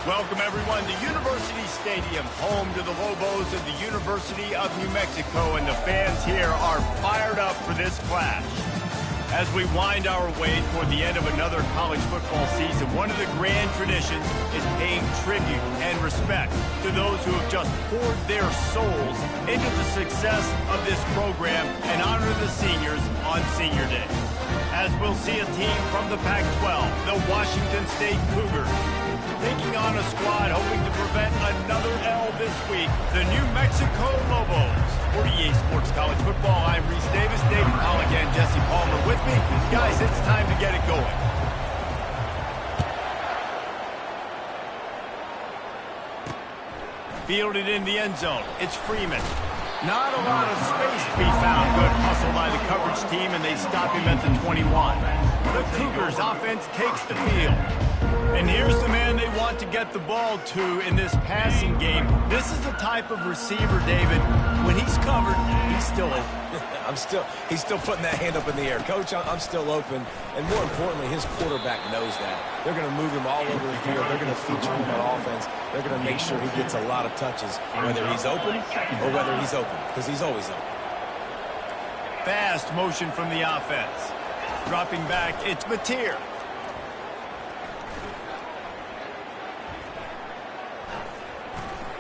Welcome, everyone, to University Stadium, home to the Lobos of the University of New Mexico, and the fans here are fired up for this clash. As we wind our way toward the end of another college football season, one of the grand traditions is paying tribute and respect to those who have just poured their souls into the success of this program and honor the seniors on Senior Day. As we'll see a team from the Pac-12, the Washington State Cougars, taking on a squad hoping to prevent another L this week, the New Mexico Lobos. For EA Sports College Football, I'm Reese Davis, David Pollock, and Jesse Palmer with me. Guys, it's time to get it going. Fielded in the end zone, it's Freeman. Not a lot of space to be found. Good hustle by the coverage team, and they stop him at the 21. The Cougars offense takes the field. And here's the man they want to get the ball to in this passing game. This is the type of receiver, David, when he's covered, he's still open. He's still putting that hand up in the air. Coach, I'm still open. And more importantly, his quarterback knows that. They're going to move him all over the field. They're going to feature him on offense. They're going to make sure he gets a lot of touches, whether he's open or whether he's open, because he's always open. Fast motion from the offense. Dropping back, it's Mateer.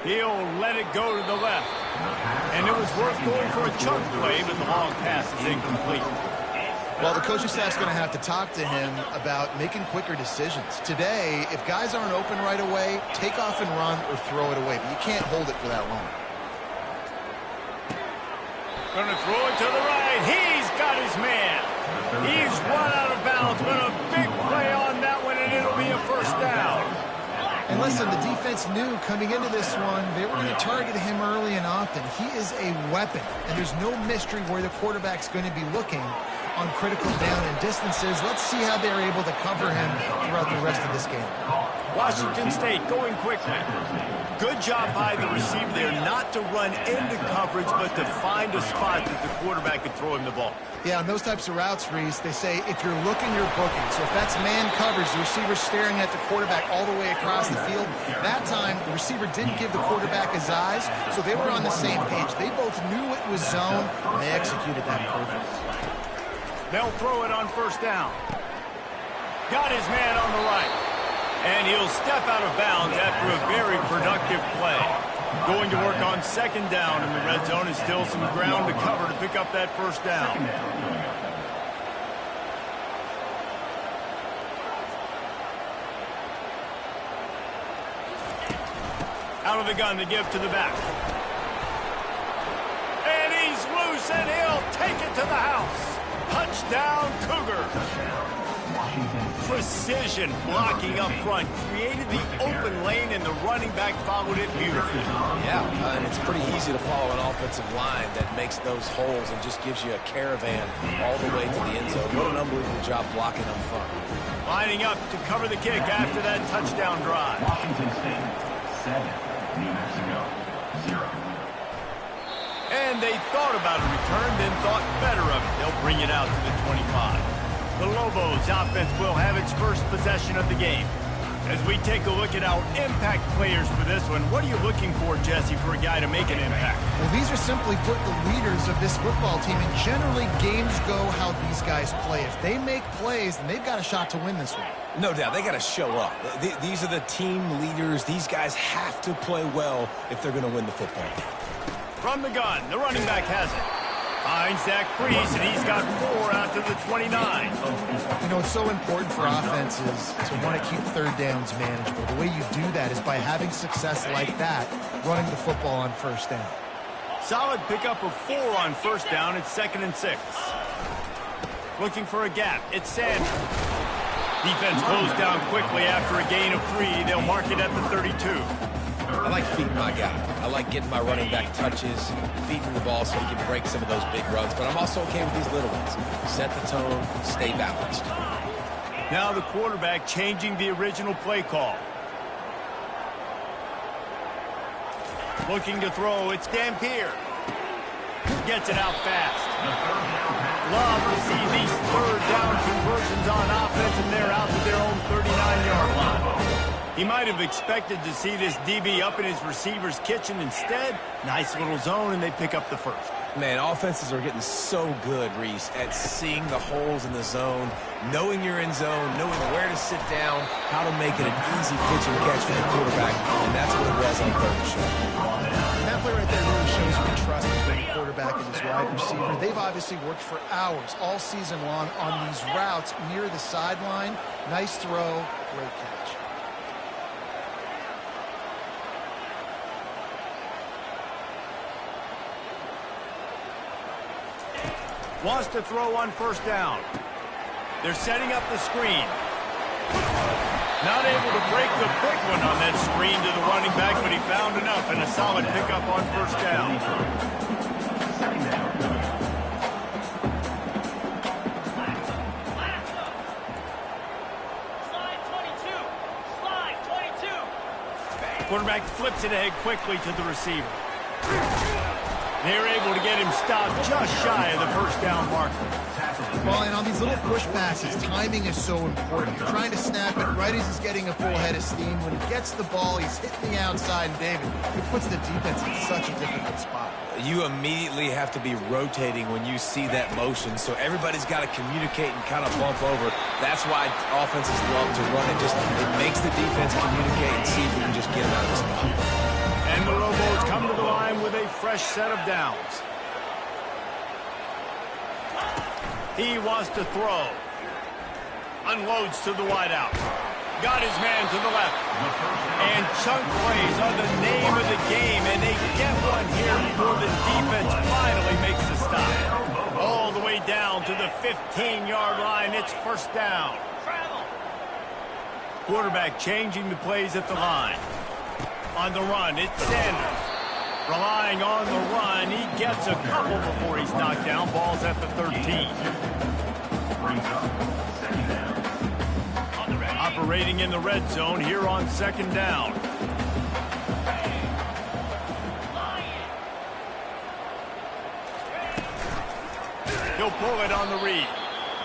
He'll let it go to the left. And it was worth going for a chunk play, but the long pass is incomplete. Well, the coaching staff's going to have to talk to him about making quicker decisions. Today, if guys aren't open right away, take off and run or throw it away. But you can't hold it for that long. Going to throw it to the right. He's got his man. He's run out of bounds, but a big play on that one, and it'll be a first down. And listen, the defense knew coming into this one, they were going to target him early and often. He is a weapon, and there's no mystery where the quarterback's going to be looking on critical down and distances. Let's see how they're able to cover him throughout the rest of this game. Washington State going quickly. Good job by the receiver there not to run into coverage, but to find a spot that the quarterback could throw him the ball. Yeah, on those types of routes, Reese, they say if you're looking, you're booking. So if that's man coverage, the receiver's staring at the quarterback all the way across the field. That time, the receiver didn't give the quarterback his eyes, so they were on the same page. They both knew it was zone, and they executed that perfect. They'll throw it on first down. Got his man on the right. And he'll step out of bounds after a very productive play. Going to work on second down in the red zone, and still some ground to cover to pick up that first down. Out of the gun to give to the back. And he's loose, and he'll take it to the house. Touchdown, Cougars. Precision blocking up front created the open lane, and the running back followed it beautifully. Yeah, and it's pretty easy to follow an offensive line that makes those holes and just gives you a caravan all the way to the end zone. What an unbelievable job blocking up front. Lining up to cover the kick after that touchdown drive. Washington State 7, New Mexico 0. And they thought about a return, then thought better of it. They'll bring it out to the 25. The Lobos offense will have its first possession of the game. As we take a look at our impact players for this one, what are you looking for, Jesse, for a guy to make an impact? Well, these are simply put the leaders of this football team, and generally games go how these guys play. If they make plays, then they've got a shot to win this one. No doubt, they got to show up. These are the team leaders. These guys have to play well if they're going to win the football game. From the gun, the running back has it. Finds Zach Priest, and he's got 4 out to the 29. You know, it's so important for offenses to want to keep third downs manageable. The way you do that is by having success like that, running the football on first down. Solid pickup of 4 on first down. It's 2nd and 6. Looking for a gap. It's Sanders. Defense closed down quickly after a gain of 3. They'll mark it at the 32. I like feeding my guy. I like getting my running back touches, feeding the ball so he can break some of those big runs. But I'm also okay with these little ones. Set the tone, stay balanced. Now the quarterback changing the original play call. Looking to throw, it's Dampier. Gets it out fast. Love to see these third down conversions on offense, and they're out to their own 39-yard line. He might have expected to see this DB up in his receiver's kitchen. Instead, nice little zone, and they pick up the first. Man, offenses are getting so good, Reese, at seeing the holes in the zone, knowing you're in zone, knowing where to sit down, how to make it an easy pitch and catch for the quarterback, and that's what it was on third and short. And that play right there really shows you the trust between the quarterback and his wide receiver. They've obviously worked for hours all season long on these routes near the sideline. Nice throw, great catch. Wants to throw on first down. They're setting up the screen. Not able to break the quick one on that screen to the running back, but he found enough and a solid pickup on first down. Quarterback flips it ahead quickly to the receiver. They're able to get him stopped just shy of the first down marker. Well, and on these little push passes, timing is so important. You're trying to snap it right as he's getting a full head of steam. When he gets the ball, he's hitting the outside, and David, it puts the defense in such a difficult spot. You immediately have to be rotating when you see that motion, so everybody's got to communicate and kind of bump over. That's why offenses love to run it. It makes the defense communicate and see if we can just get him out of the spot. And the Lobos come to the line with a fresh set of downs. He wants to throw. Unloads to the wideout. Got his man to the left. And chunk plays are the name of the game, and they get one here before the defense finally makes the stop. All the way down to the 15-yard line. It's first down. Quarterback changing the plays at the line. On the run, it's Sanders. Relying on the run, he gets a couple before he's knocked down. Ball's at the 13. Operating in the red zone here on second down. He'll pull it on the read.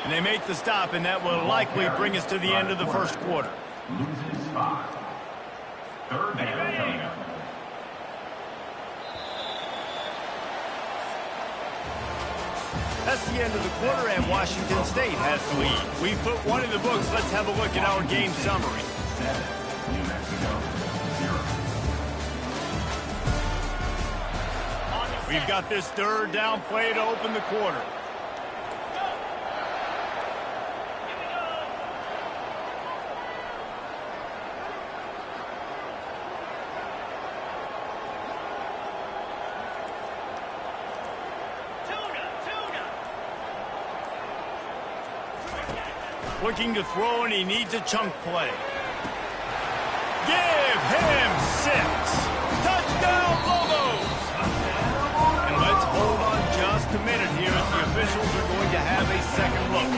And they make the stop, and that will likely bring us to the end of the first quarter. Loses spot. Third down coming up. That's the end of the quarter, and Washington State has the lead. We've put one in the books. Let's have a look at our game summary. 7, New Mexico, 0. We've got this third down play to open the quarter. Looking to throw, and he needs a chunk play. Give him 6. Touchdown, Lobos! And let's hold on just a minute here as the officials are going to have a second look.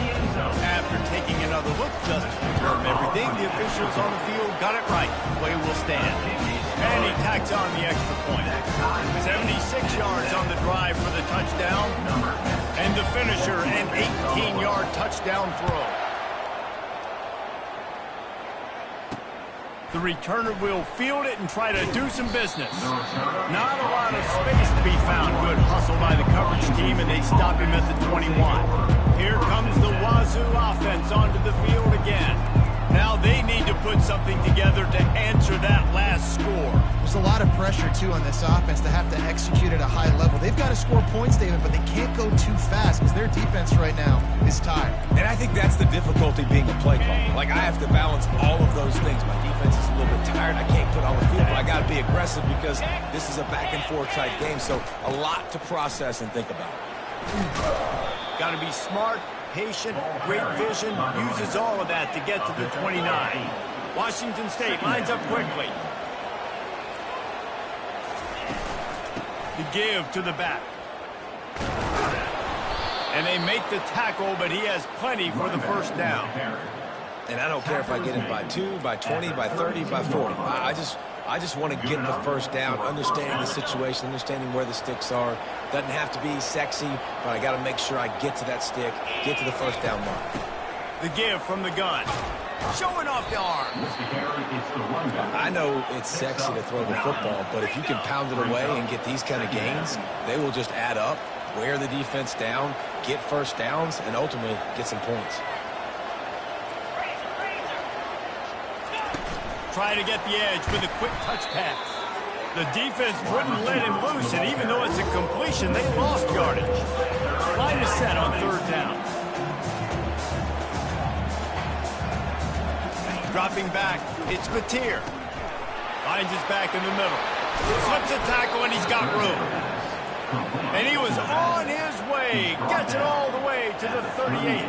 After taking another look just to confirm everything, the officials on the field got it right. Play will stand. And he tacks on the extra point. 76 yards on the drive for the touchdown. And the finisher, an 18-yard touchdown throw. The returner will field it and try to do some business. Not a lot of space to be found. Good hustle by the coverage team, and they stop him at the 21. Here comes the Wazzu offense onto the field again. Now they need to put something together to answer that last score. There's a lot of pressure, too, on this offense to have to execute at a high level. They've got to score points, David, but they can't go too fast because their defense right now is tired. And I think that's the difficulty being a play caller. Like, I have to balance all of those things. My defense is a little bit tired. I can't put on the field, but I got to be aggressive because this is a back-and-forth type game, so a lot to process and think about. Got to be smart, patient, great vision, uses all of that to get to the 29. Washington State lines up quickly. The give to the back. And they make the tackle, but he has plenty for the first down. And I don't care if I get him by 2, by 20, by 30, by 40. I just want to get the first down, understanding the situation, understanding where the sticks are. Doesn't have to be sexy, but I got to make sure I get to that stick, get to the first down mark. The give from the gun. showing off the arm. I know it's sexy to throw the football, but if you can pound it away and get these kind of gains, they will just add up, wear the defense down, get first downs, and ultimately get some points. Try to get the edge with a quick touch pass. The defense wouldn't let him loose, and even though it's a completion, they lost yardage. Line is set on third down. Dropping back, it's Mateer. Finds his back in the middle. Slips a tackle, and he's got room. And he was on his way. Gets it all the way to the 38.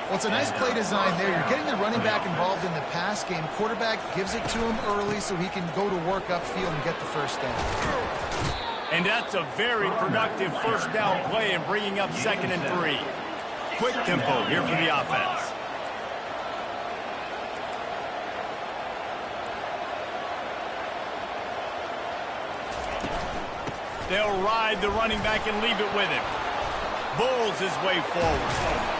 Well, it's a nice play design there. You're getting the running back involved in the pass game. Quarterback gives it to him early so he can go to work upfield and get the first down. And that's a very productive first down play and bringing up 2nd and 3. Quick tempo here for the offense. They'll ride the running back and leave it with him. Bulls his way forward.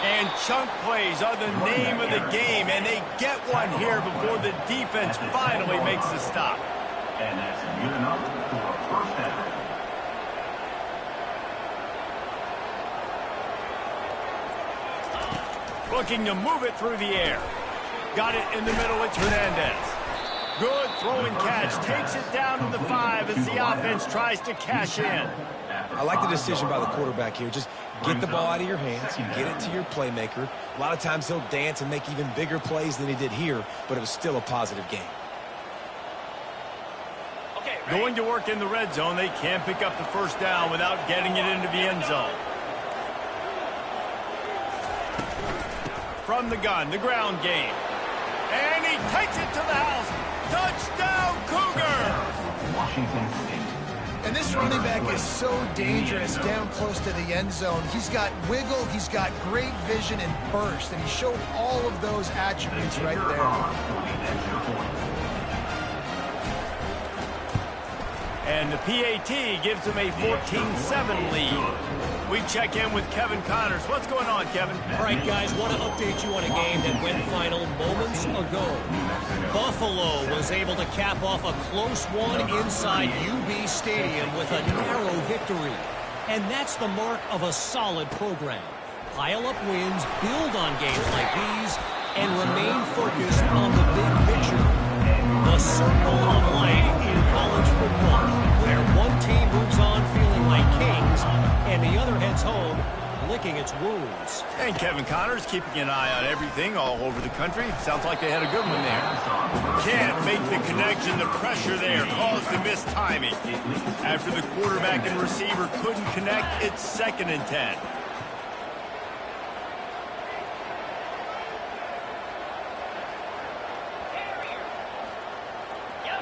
And chunk plays are the name of the game, and they get one here before the defense finally makes the stop. And that's good enough for a first down. Looking to move it through the air. Got it in the middle, it's Hernandez. Good throwing catch, takes it down to the 5 as the offense tries to cash in. I like the decision by the quarterback here. Just get the ball out of your hands, get it to your playmaker. A lot of times he'll dance and make even bigger plays than he did here, but it was still a positive game. Going to work in the red zone, they can't pick up the first down without getting it into the end zone. From the gun, the ground game. And he takes it to the house. Touchdown, Cougar! Washington State. And this running back is so dangerous down close to the end zone. He's got wiggle, he's got great vision and burst, and he showed all of those attributes right there. And the PAT gives them a 14-7 lead. We check in with Kevin Connors. What's going on, Kevin? All right, guys, want to update you on a game that went final moments ago. Buffalo was able to cap off a close one inside UB Stadium with a narrow victory. And that's the mark of a solid program. Pile up wins, build on games like these, and remain focused on the big picture. The circle of life in college football, where one team moves on feeling like kings, and the other heads home licking its wounds. And Kevin Connors keeping an eye on everything all over the country. Sounds like they had a good one there. Can't make the connection. The pressure there caused the missed timing. After the quarterback and receiver couldn't connect, it's 2nd and 10.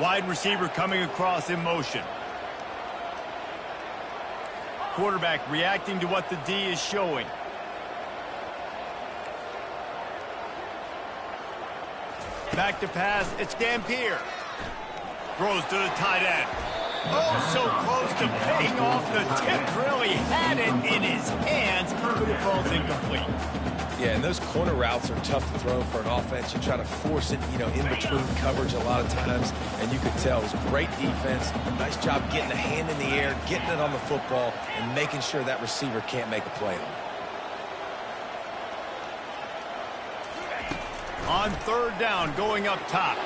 Wide receiver coming across in motion. Quarterback reacting to what the D is showing. Back to pass, it's Dampier. Throws to the tight end. Oh, so close to paying off the tip drill. He had it in his hands, but it falls incomplete. Yeah, and those corner routes are tough to throw for an offense. You try to force it, in between coverage a lot of times, and you could tell it was great defense. Nice job getting a hand in the air, getting it on the football, and making sure that receiver can't make a play on it. On third down, going up top.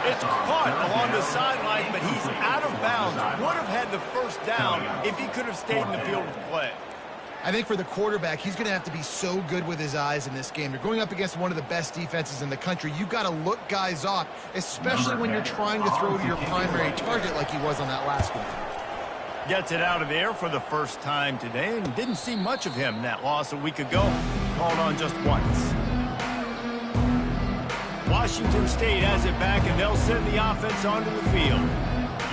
It's caught along the sideline, but he's out of bounds. Would have had the first down if he could have stayed in the field of play. I think for the quarterback, he's going to have to be so good with his eyes in this game. You're going up against one of the best defenses in the country. You've got to look guys off, especially when you're trying to throw to your primary target like he was on that last one. Gets it out of the air for the first time today, and didn't see much of him in that loss a week ago. Called on just once. Washington State has it back, and they'll send the offense onto the field.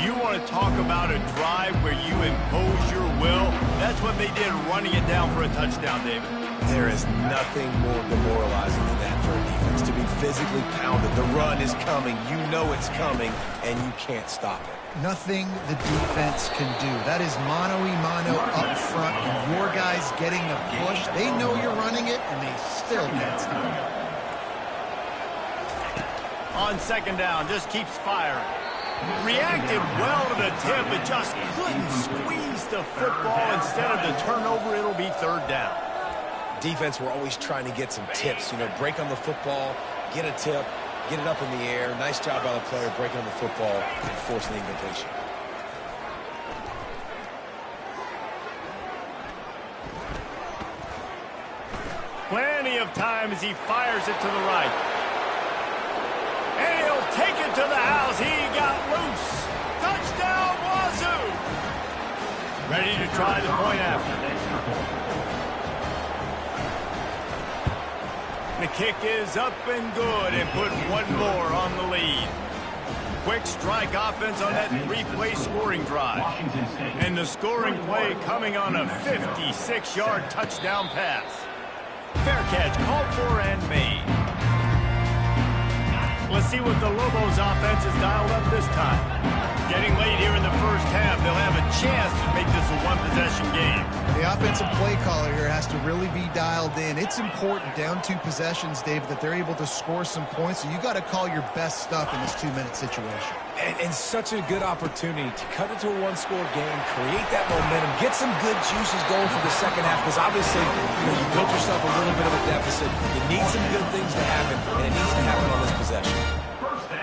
You want to talk about a drive where you impose your will? That's what they did, running it down for a touchdown, David. There is nothing more demoralizing than that for a defense, to be physically pounded. The run is coming. You know it's coming, and you can't stop it. Nothing the defense can do. That is mano-a-mano up front, and your guys is getting the push. They know you're running it, and they still can't stop it. On second down, just keeps firing. Reacted well to the tip, but just couldn't squeeze the football. Instead of the turnover, it'll be third down. Defense, we're always trying to get some tips. You know, break on the football, get a tip, get it up in the air. Nice job by the player breaking on the football and forcing the incompletion. Plenty of time as he fires it to the right. And he'll take it to the house. He got loose. Touchdown, Wazzu! Ready to try the point after. The kick is up and good and put one more on the lead. Quick strike offense on that three-play scoring drive. And the scoring play coming on a 56-yard touchdown pass. Fair catch, called for and made. Let's see what the Lobos offense has dialed up this time. Getting late here in the first half, they'll have a chance to make this a one-possession game. The offensive play caller here has to really be dialed in. It's important, down 2 possessions, Dave, that they're able to score some points. So you got to call your best stuff in this 2-minute situation. And such a good opportunity to cut it to a one-score game, create that momentum, get some good juices going for the second half, because obviously, you built yourself a little bit of a deficit. You need some good things to happen, and it needs to happen on this possession.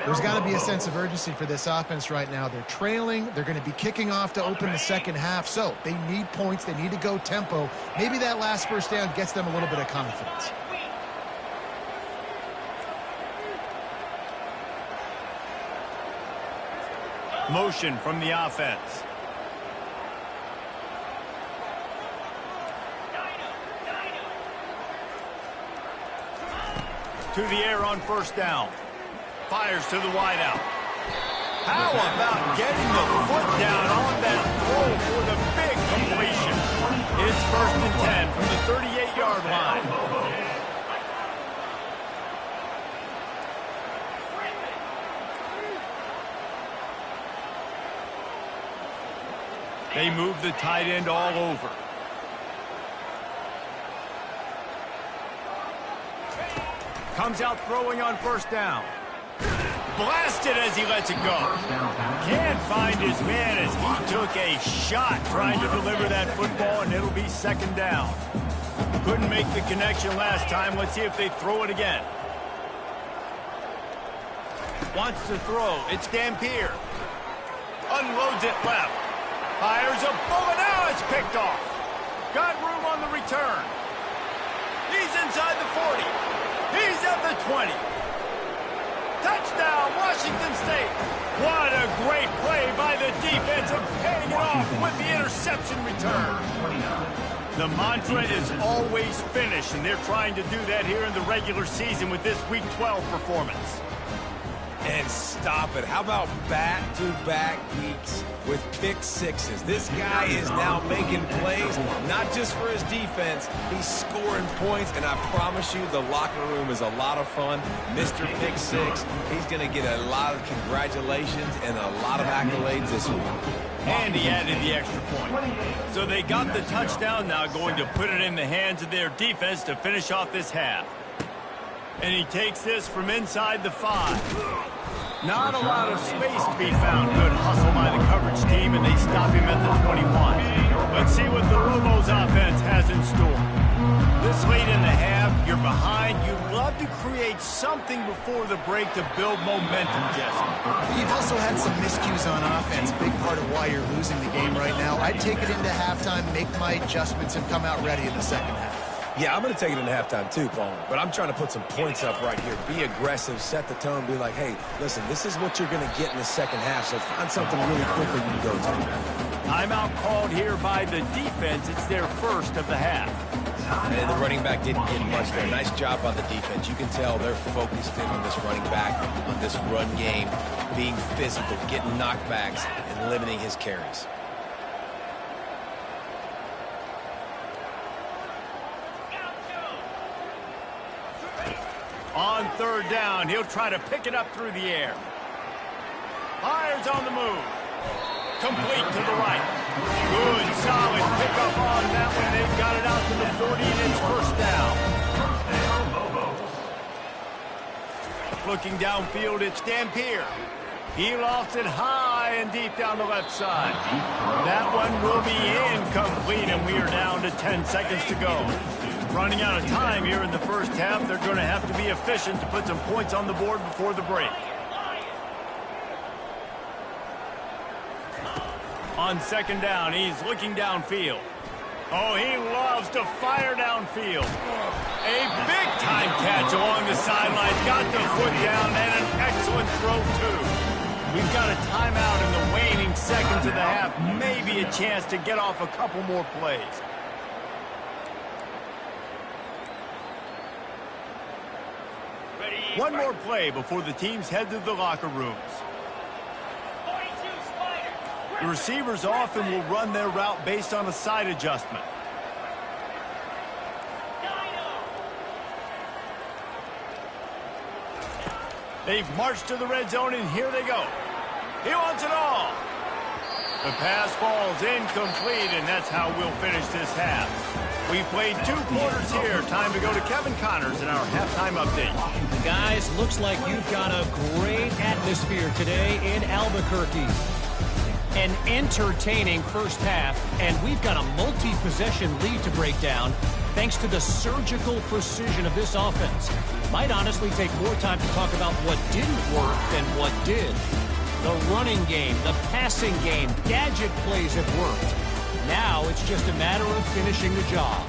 There's got to be a sense of urgency for this offense right now. They're trailing. They're going to be kicking off to open the second half, so they need points. They need to go tempo. Maybe that last first down gets them a little bit of confidence. Motion from the offense. To the air on first down. Fires to the wideout. How about getting the foot down on that throw for the big completion? It's 1st and 10 from the 38-yard line. They move the tight end all over. Comes out throwing on first down. Blasted as he lets it go. Can't find his man as he took a shot trying to deliver that football, and it'll be second down. Couldn't make the connection last time. Let's see if they throw it again. Wants to throw. It's Dampier. Unloads it left. Fires a bullet. Now it's picked off. Got room on the return. He's inside the 40. He's at the 20. Touchdown, Washington State. What a great play by the defense and paying it off with the interception return. The mantra is always finish, and they're trying to do that here in the regular season with this Week 12 performance. And stop it. How about back-to-back weeks with pick sixes? This guy is now making plays, not just for his defense. He's scoring points, and I promise you the locker room is a lot of fun. Mr. Pick Six, he's going to get a lot of congratulations and a lot of accolades this week. And he added the extra point. So they got the touchdown, now going to put it in the hands of their defense to finish off this half. And he takes this from inside the 5. Not a lot of space to be found. Good hustle by the coverage team, and they stop him at the 21. Let's see what the Lobos offense has in store. This late in the half, you're behind. You'd love to create something before the break to build momentum, Jesse. You've also had some miscues on offense, big part of why you're losing the game right now. I'd take it into halftime, make my adjustments, and come out ready in the second half. Yeah, I'm going to take it into halftime too, Paul. But I'm trying to put some points up right here. Be aggressive, set the tone, be like, hey, listen, this is what you're going to get in the second half, so find something really quickly you can go to. Timeout called here by the defense. It's their first of the half. And the running back didn't get much there. Nice job by the defense. You can tell they're focused in on this running back, on this run game, being physical, getting knockbacks, and limiting his carries. On third down, he'll try to pick it up through the air. Fires on the move. Complete to the right. Good, solid pickup on that one. They've got it out looking downfield. It's Dampier. He lofts it high and deep down the left side. That one will be incomplete, and we are down to 10 seconds to go. Running out of time here in the first half. They're going to have to be efficient to put some points on the board before the break. On second down, he's looking downfield. Oh, he loves to fire downfield. A big-time catch along the sidelines. Got the foot down, and an excellent throw, too. We've got a timeout in the waning seconds of the half. Maybe a chance to get off a couple more plays. One more play before the teams head to the locker rooms. The receivers often will run their route based on a side adjustment. They've marched to the red zone, and here they go. He wants it all. The pass falls incomplete, and that's how we'll finish this half. We've played 2 quarters here. Time to go to Kevin Connors in our halftime update. Guys, looks like you've got a great atmosphere today in Albuquerque. An entertaining first half, and we've got a multi-possession lead to break down thanks to the surgical precision of this offense. Might honestly take more time to talk about what didn't work than what did. The running game, the passing game, gadget plays have worked. Now it's just a matter of finishing the job.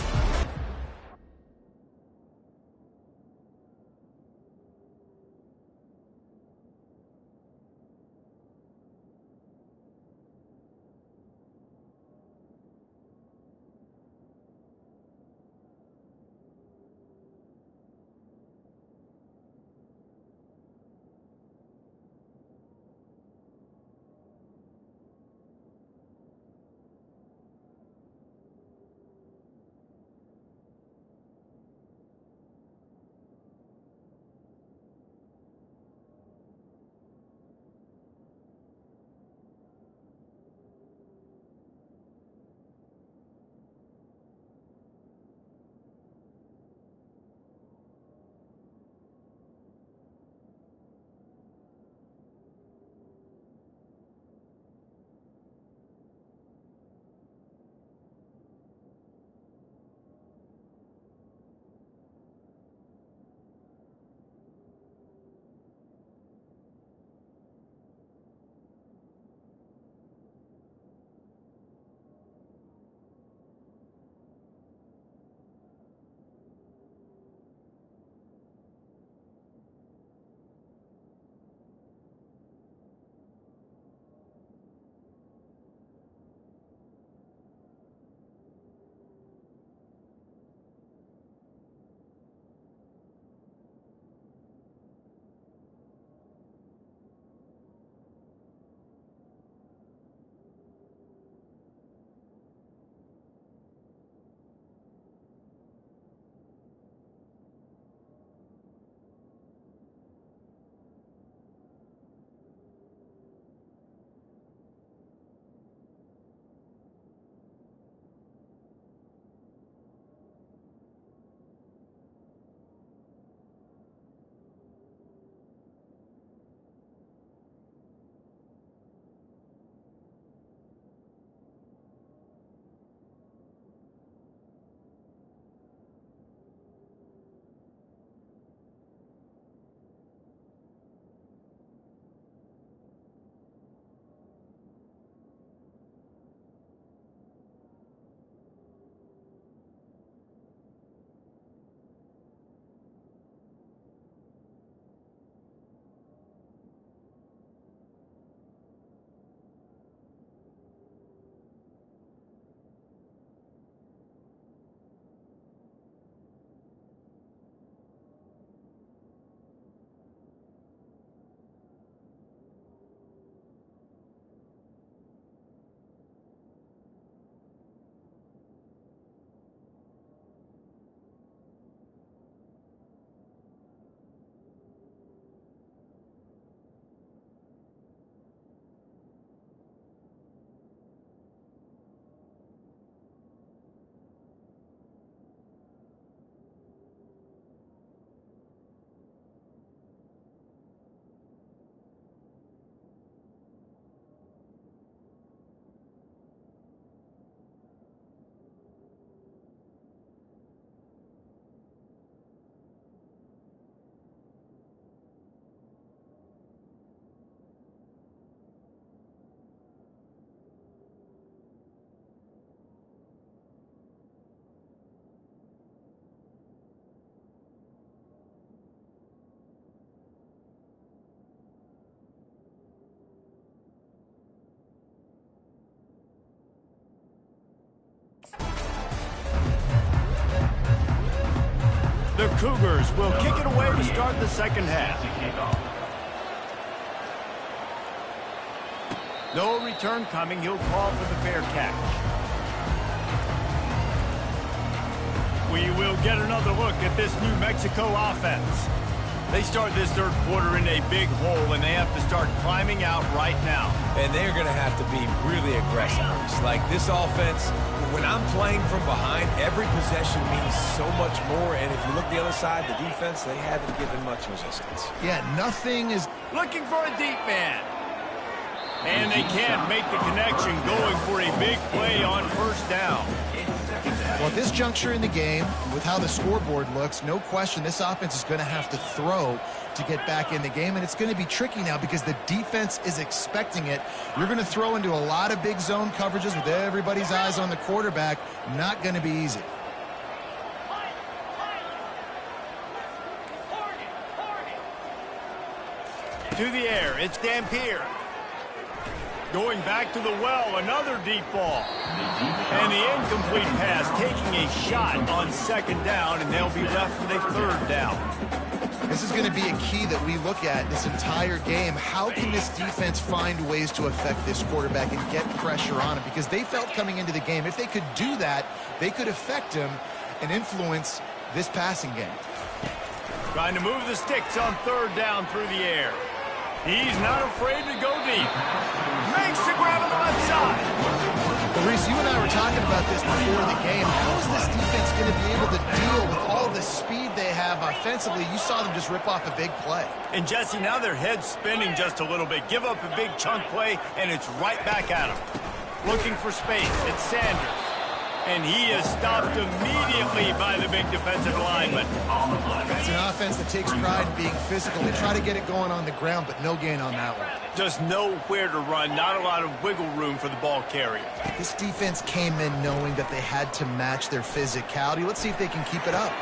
The Cougars will kick it away to start the second half. No return coming. He'll call for the fair catch. We will get another look at this New Mexico offense. They start this third quarter in a big hole, and they have to start climbing out right now. And they're going to have to be really aggressive. It's like this offense, when I'm playing from behind, every possession means so much more. And if you look the other side, the defense, they haven't given much resistance. Yeah, nothing is... Looking for a deep man. And they can't make the connection, going for a big play on first down. Well, at this juncture in the game, with how the scoreboard looks, no question this offense is going to have to throw to get back in the game, and it's going to be tricky now because the defense is expecting it. You're going to throw into a lot of big zone coverages with everybody's eyes on the quarterback. Not going to be easy. To the air, it's Dampier. Going back to the well, another deep ball. And the incomplete pass, taking a shot on second down, and they'll be left with a third down. This is going to be a key that we look at this entire game. How can this defense find ways to affect this quarterback and get pressure on him? Because they felt coming into the game, if they could do that, they could affect him and influence this passing game. Trying to move the sticks on third down through the air. He's not afraid to go deep. Makes the grab on the left side. Well, Reese, you and I were talking about this before the game. How is this defense going to be able to deal with all the speed they have offensively? You saw them just rip off a big play. And Jesse, now their head's spinning just a little bit. Give up a big chunk play, and it's right back at them. Looking for space. It's Sanders. And he is stopped immediately by the big defensive lineman. It's an offense that takes pride in being physical. They try to get it going on the ground, but no gain on that one. Just nowhere to run, not a lot of wiggle room for the ball carrier. This defense came in knowing that they had to match their physicality. Let's see if they can keep it up.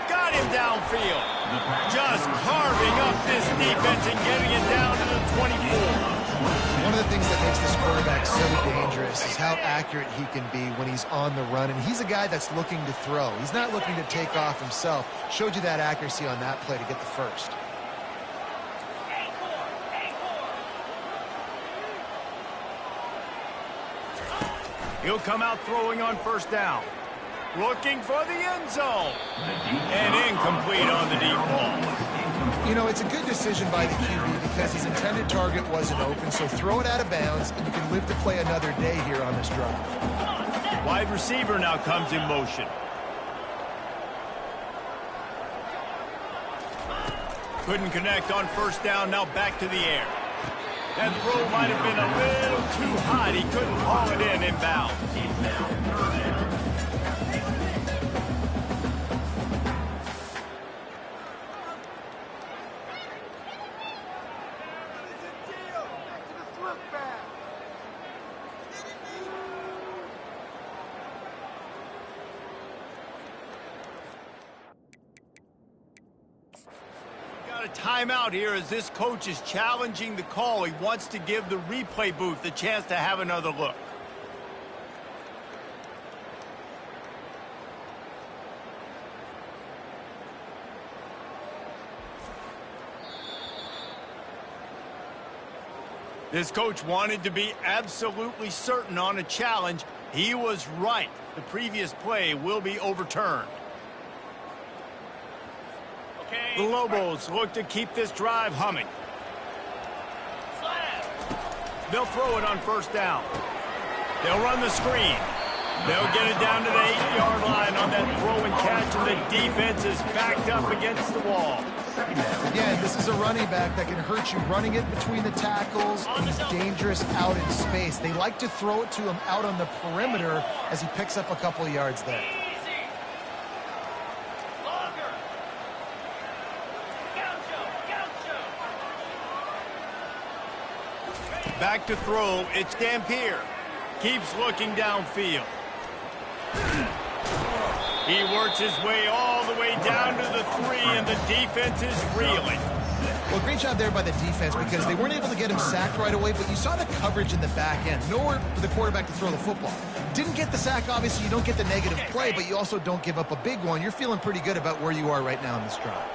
Got him downfield. Just carving up this defense and getting it down to the 24. One of the things that makes this quarterback so dangerous is how accurate he can be when he's on the run. And he's a guy that's looking to throw. He's not looking to take off himself. Showed you that accuracy on that play to get the first. He'll come out throwing on first down. Looking for the end zone. And incomplete on the deep ball. You know, it's a good decision by the QB because his intended target wasn't open, so throw it out of bounds, and you can live to play another day here on this drive. Wide receiver now comes in motion. Couldn't connect on first down, now back to the air. That throw might have been a little too hot. He couldn't haul it in inbound. Timeout here as this coach is challenging the call. He wants to give the replay booth a chance to have another look. This coach wanted to be absolutely certain on a challenge. He was right. The previous play will be overturned. The Lobos look to keep this drive humming. They'll throw it on first down. They'll run the screen. They'll get it down to the 8-yard line on that throw and catch, and the defense is backed up against the wall. Again, this is a running back that can hurt you running it between the tackles, and he's dangerous out in space. They like to throw it to him out on the perimeter as he picks up a couple of yards there. Back to throw, it's Dampier. Keeps looking downfield. He works his way all the way down to the 3, and the defense is reeling. Well, great job there by the defense because they weren't able to get him sacked right away, but you saw the coverage in the back end. Nowhere for the quarterback to throw the football. Didn't get the sack, obviously. You don't get the negative play, but you also don't give up a big one. You're feeling pretty good about where you are right now in this drive.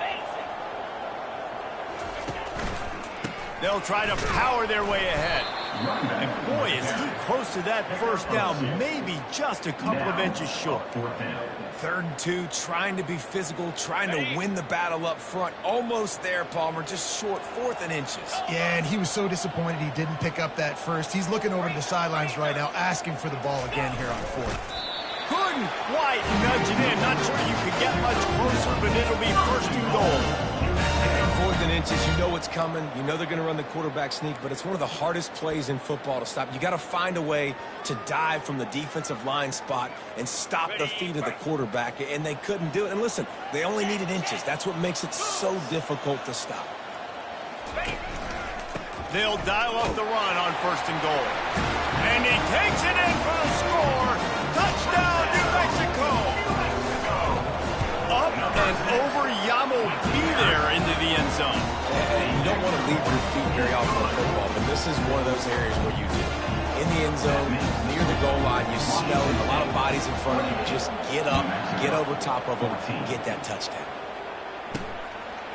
They'll try to power their way ahead. And boy, is he close to that first down, maybe just a couple of inches short. 3rd and 2, trying to be physical, trying to win the battle up front. Almost there, Palmer, just short, 4th and inches. Yeah, and he was so disappointed he didn't pick up that first. He's looking over to the sidelines right now, asking for the ball again here on 4th. Couldn't quite nudge it in. Not sure you could get much closer, but it'll be 1st and goal. And 4th and inches, you know what's coming. You know they're going to run the quarterback sneak, but it's one of the hardest plays in football to stop. You got to find a way to dive from the defensive line spot and stop the feet of the quarterback, and they couldn't do it. And listen, they only needed inches. That's what makes it so difficult to stop. They'll dial up the run on 1st and goal. And he takes it in for the score. Touchdown, New Mexico. Up and over Yamo B there into the end zone. And you don't want to leave your feet very often in football, but this is one of those areas where you do. In the end zone, near the goal line, you smell it, a lot of bodies in front of you. Just get up, get over top of them, get that touchdown.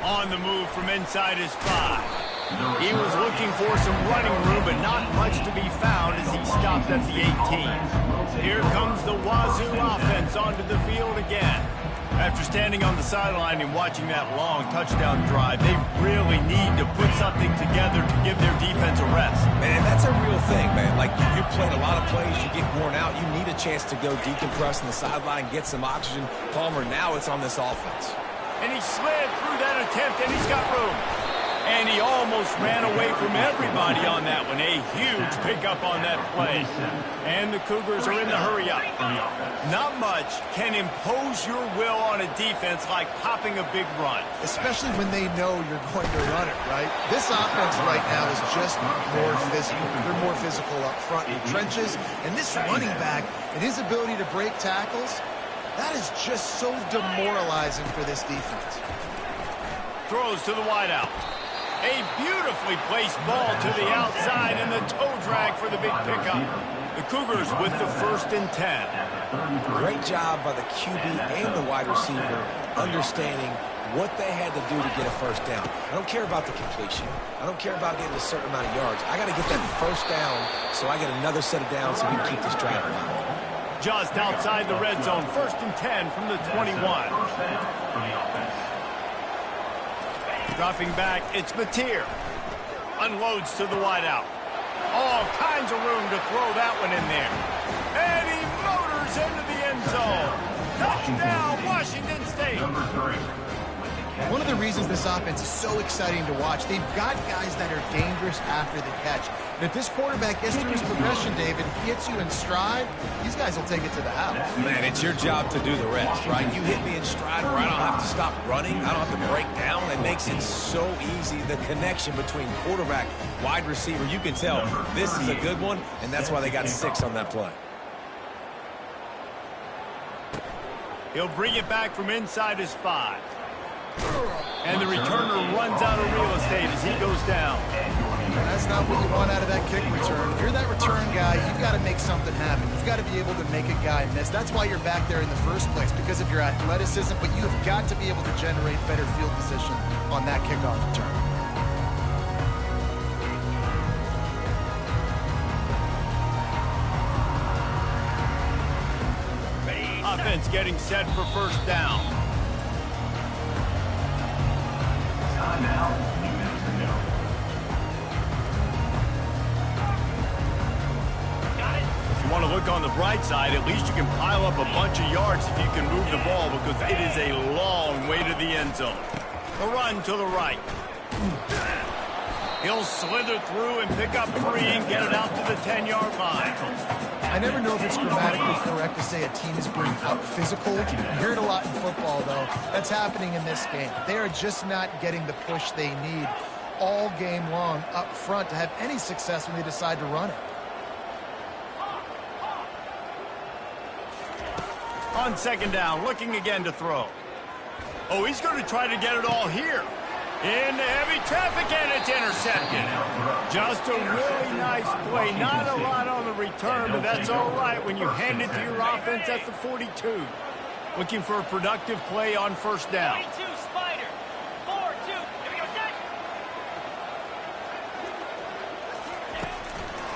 On the move from inside his 5. He was looking for some running room, but not much to be found as he stopped at the 18. Here comes the Wazzu offense onto the field again. After standing on the sideline and watching that long touchdown drive, they really need to put something together to give their defense a rest. Man, that's a real thing, man. Like, you played a lot of plays, you get worn out, you need a chance to go decompress on the sideline, get some oxygen. Palmer, now it's on this offense. And he slid through that attempt, and he's got room. And he almost ran away from everybody on that one. A huge pickup on that play. And the Cougars are in the hurry up. Not much can impose your will on a defense like popping a big run. Especially when they know you're going to run it, right? This offense right now is just more physical. They're more physical up front in the trenches. And this running back and his ability to break tackles, that is just so demoralizing for this defense. Throws to the wideout. A beautifully placed ball to the outside and the toe drag for the big pickup. The Cougars with the 1st and 10. Great job by the QB and the wide receiver understanding what they had to do to get a 1st down. I don't care about the completion. I don't care about getting a certain amount of yards. I got to get that 1st down so I get another set of downs so we can keep this drive alive. Just outside the red zone, 1st and 10 from the 21. Dropping back, it's Mateer. Unloads to the wideout. All kinds of room to throw that one in there. And he motors into the end zone. Touchdown, Washington State. One of the reasons this offense is so exciting to watch, they've got guys that are dangerous after the catch. And if this quarterback gets through his progression, David, gets you in stride, these guys will take it to the house. Man, it's your job to do the rest, right? You hit me in stride where I don't have to stop running. I don't have to break down. It makes it so easy, the connection between quarterback, wide receiver. You can tell this is a good one, and that's why they got 6 on that play. He'll bring it back from inside his 5. And the returner runs out of real estate as he goes down. That's not what you want out of that kick return. If you're that return guy, you've got to make something happen. You've got to be able to make a guy miss. That's why you're back there in the first place, because of your athleticism, but you have got to be able to generate better field position on that kickoff return. Offense getting set for 1st down. Timeout, New Mexico. If you want to look on the bright side, at least you can pile up a bunch of yards if you can move the ball, because it is a long way to the end zone. A run to the right. He'll slither through and pick up 3 and get it out to the 10-yard line. I never know if it's grammatically correct to say a team is being out physical. You hear it a lot in football, though. That's happening in this game. They are just not getting the push they need all game long up front to have any success when they decide to run it. On 2nd down, looking again to throw. Oh, he's going to try to get it all here. Into heavy traffic, and it's intercepted. Just a really nice play. Not a lot on the return, but that's all right when you hand it to your offense at the 42. Looking for a productive play on first down. 22, Spider. 4-2. Here we go, set.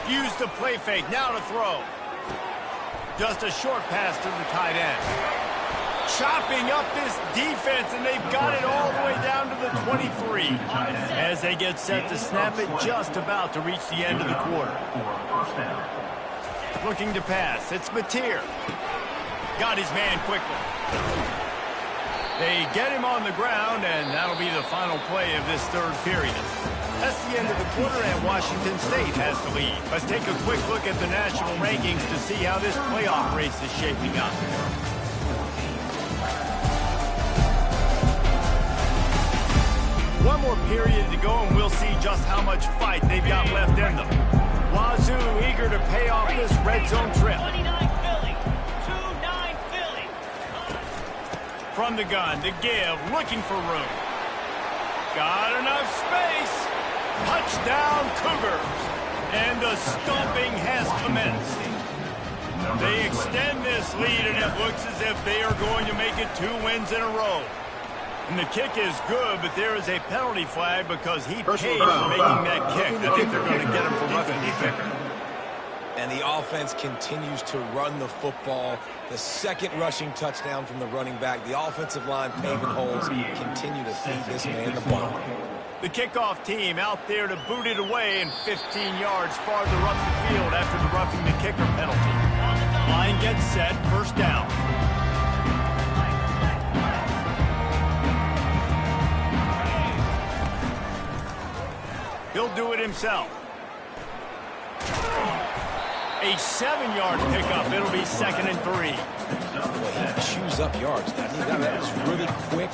Use the play fake. Now to throw. Just a short pass to the tight end. Chopping up this defense, and they've got it all the way down to the 23. As they get set to snap it, just about to reach the end of the quarter. Looking to pass. It's Mateer. Got his man quickly. They get him on the ground, and that'll be the final play of this third period. That's the end of the quarter, and Washington State has the lead. Let's take a quick look at the national rankings to see how this playoff race is shaping up. One more period to go, and we'll see just how much fight they've got left in them. Wazzu eager to pay off this red zone trip. 29 Philly. 2-9 Philly. From the gun, to give, looking for room. Got enough space. Touchdown, Cougars. And the stomping has commenced. They extend this lead, and it looks as if they are going to make it 2 wins in a row. And the kick is good, but there is a penalty flag because he paid for making that kick. I think they're going to get him for roughing the kicker. And the offense continues to run the football. The second rushing touchdown from the running back. The offensive line paving holes. Continue to feed this man the ball. The kickoff team out there to boot it away and 15 yards farther up the field after the roughing the kicker penalty. Line gets set, first down. He'll do it himself. A 7-yard pickup. It'll be 2nd and 3. Well, he chews up yards. That is really quick,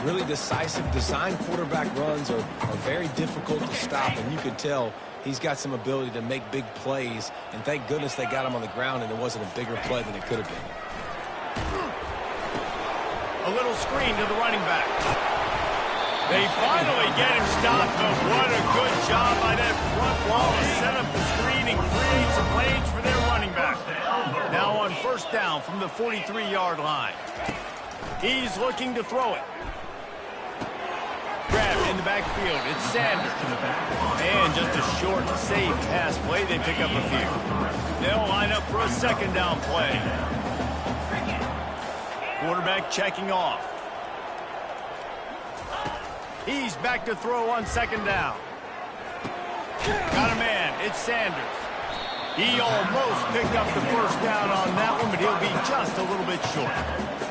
really decisive. Design quarterback runs are very difficult to stop, and you could tell he's got some ability to make big plays. And thank goodness they got him on the ground, and it wasn't a bigger play than it could have been. A little screen to the running back. They finally get him stopped, but what a good job by that front wall to set up the screen and create some lanes for their running back. Now on first down from the 43-yard line. He's looking to throw it. Grab in the backfield. It's Sanders. And just a short, safe pass play. They pick up a few. They'll line up for a second down play. Quarterback checking off. He's back to throw on second down. Got a man. It's Sanders. He almost picked up the first down on that one, but he'll be just a little bit short.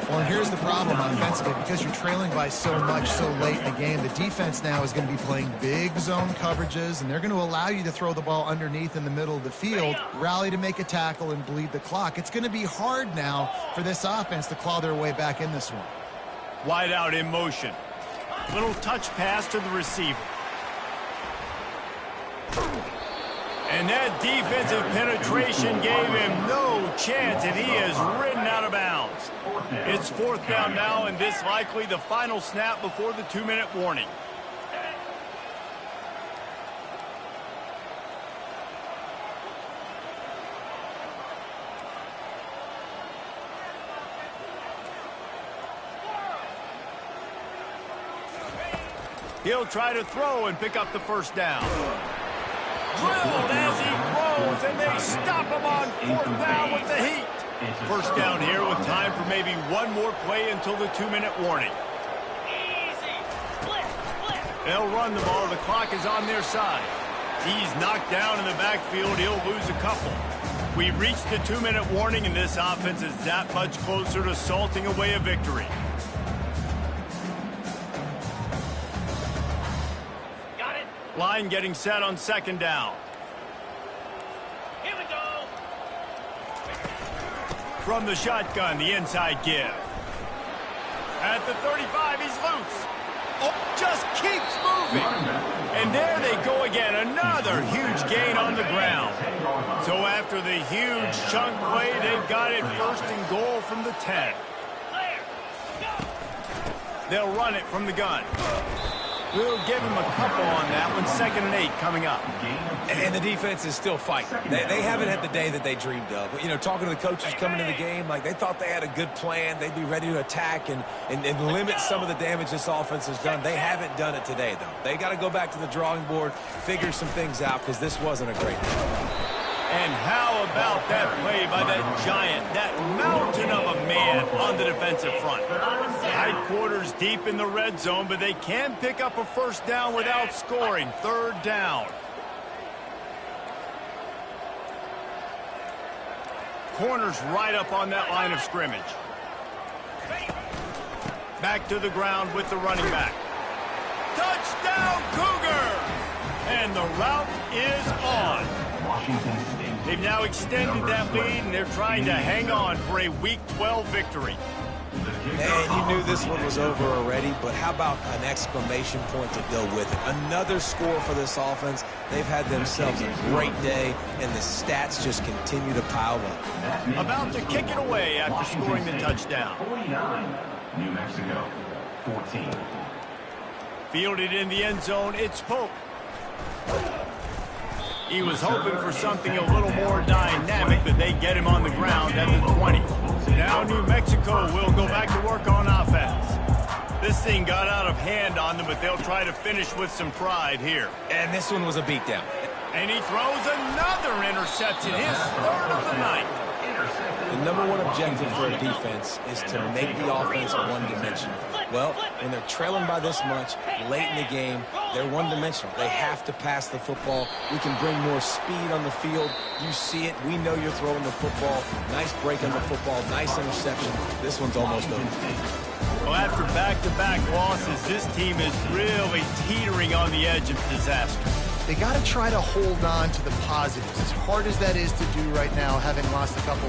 Well, and here's the problem offensively. Because you're trailing by so much so late in the game, the defense now is going to be playing big zone coverages, and they're going to allow you to throw the ball underneath in the middle of the field, rally to make a tackle, and bleed the clock. It's going to be hard now for this offense to claw their way back in this one. Wide out in motion. Little touch pass to the receiver. And that defensive penetration gave him no chance, and he is ridden out of bounds. It's fourth down now, and this likely the final snap before the 2-minute warning. He'll try to throw and pick up the first down. Drilled as he throws, and they stop him on fourth down with the heat. First down here with time for maybe one more play until the 2-minute warning. Easy. Flip, flip. They'll run the ball. The clock is on their side. He's knocked down in the backfield. He'll lose a couple. We've reached the 2-minute warning, and this offense is that much closer to salting away a victory. Line getting set on second down. Here we go. From the shotgun, the inside give. At the 35, he's loose. Oh, just keeps moving. And there they go again. Another huge gain on the ground. So after the huge chunk play, they've got it first and goal from the 10. They'll run it from the gun. We'll give him a couple on that one. 2nd and 8 coming up. And the defense is still fighting. They haven't had the day that they dreamed of. You know, talking to the coaches coming into the game, like they thought they had a good plan. They'd be ready to attack and limit some of the damage this offense has done. They haven't done it today, though. They got to go back to the drawing board, figure some things out, because this wasn't a great day. And how about that play by that giant, that mountain of a man on the defensive front? Tight quarters deep in the red zone, but they can pick up a first down without scoring. 3rd down. Corners right up on that line of scrimmage. Back to the ground with the running back. Touchdown, Cougar! And the route is on. They've now extended that lead, and they're trying to hang on for a Week 12 victory. Man, you knew this one was over already, but how about an exclamation point to go with it? Another score for this offense. They've had themselves a great day, and the stats just continue to pile up. About to kick it away after scoring the touchdown. 49, New Mexico, 14. Fielded in the end zone, it's Pope. He was hoping for something a little more dynamic, but they get him on the ground at the 20. Now New Mexico will go back to work on offense. This thing got out of hand on them, but they'll try to finish with some pride here. And this one was a beatdown. And he throws another interception, his 3rd of the night. The number one objective for a defense is to make the offense one-dimensional. Well, when they're trailing by this much, late in the game, they're one-dimensional. They have to pass the football. We can bring more speed on the field. You see it. We know you're throwing the football. Nice break on the football. Nice interception. This one's almost over. Well, after back-to-back losses, this team is really teetering on the edge of disaster. They got to try to hold on to the positives, as hard as that is to do right now, having lost a couple